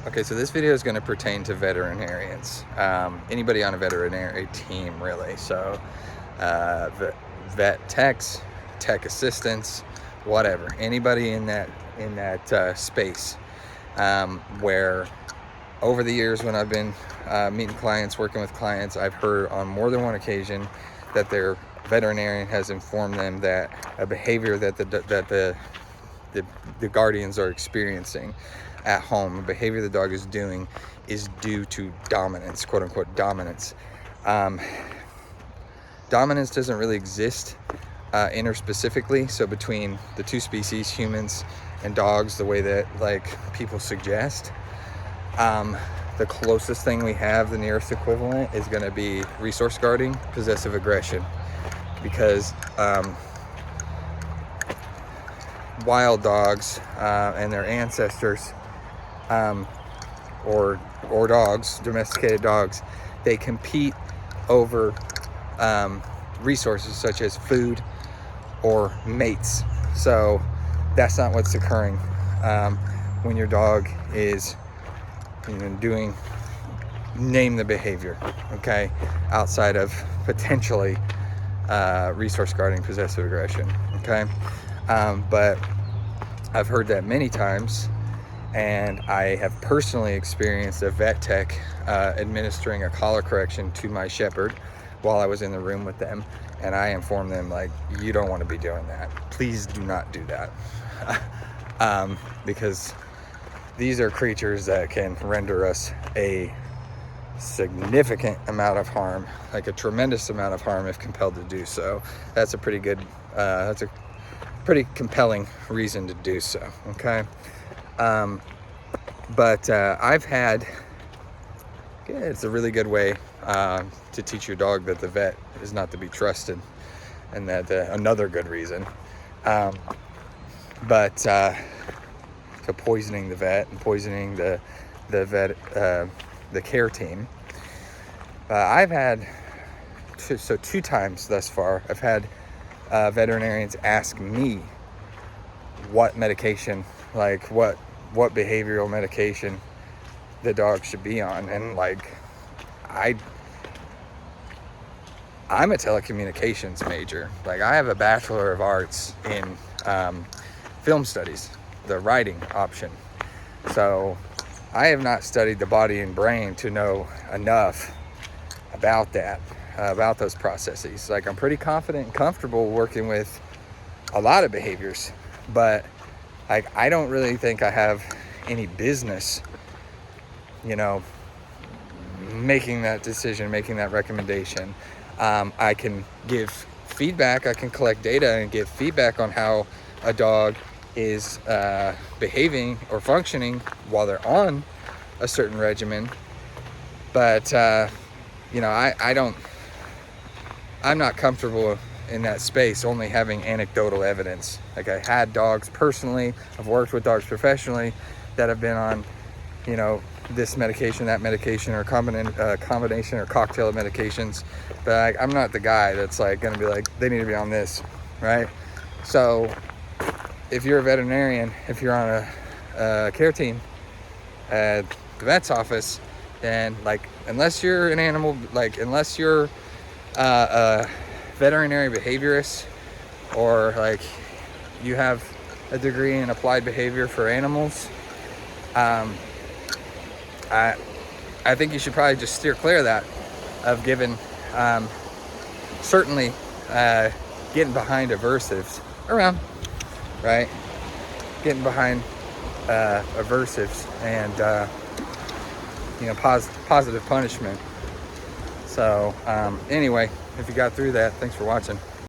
Okay, so this video is going to pertain to veterinarians. Anybody on a veterinary team, really. So, vet techs, tech assistants, whatever. Anybody in that space, where over the years when I've been meeting clients, working with clients, I've heard on more than one occasion that their veterinarian has informed them that a behavior that the guardians are experiencing at home, a behavior the dog is doing, is due to dominance, quote unquote dominance. Dominance doesn't really exist interspecifically, so between the two species, humans and dogs, the way that like people suggest. The closest thing we have, the nearest equivalent, is going to be resource guarding, possessive aggression, because wild dogs and their ancestors, or dogs, domesticated dogs, they compete over resources such as food or mates. So that's not what's occurring when your dog is doing, name the behavior, okay, outside of potentially resource guarding, possessive aggression, okay. But I've heard that many times, and I have personally experienced a vet tech administering a collar correction to my shepherd while I was in the room with them, and I informed them, like, you don't want to be doing that. Please do not do that. Because these are creatures that can render us a significant amount of harm, like a tremendous amount of harm if compelled to do so. That's a pretty good, that's a pretty compelling reason to do so, okay? But I've had, it's a really good way to teach your dog that the vet is not to be trusted, and that another good reason. But so poisoning the vet and poisoning the vet, the care team. I've had, two times thus far, I've had veterinarians ask me what medication, like what behavioral medication the dog should be on, and like I'm a telecommunications major. Like, I have a Bachelor of Arts in film studies, the writing option. So I have not studied the body and brain to know enough about that, about those processes. Like, I'm pretty confident and comfortable working with a lot of behaviors, but like, I don't really think I have any business, making that decision, making that recommendation. I can give feedback, I can collect data and give feedback on how a dog is behaving or functioning while they're on a certain regimen. But, I'm not comfortable in that space only having anecdotal evidence. Like, I had dogs personally, I've worked with dogs professionally that have been on, this medication, that medication, or combination or cocktail of medications. But I'm not the guy that's like going to be like, they need to be on this, right? So if you're a veterinarian, if you're on a care team at the vet's office, then like, unless you're an animal, like unless you're a veterinary behaviorist, or like you have a degree in applied behavior for animals, I think you should probably just steer clear of that, of giving, certainly getting behind aversives around, right? Getting behind aversives and, positive punishment. So anyway, if you got through that, thanks for watching.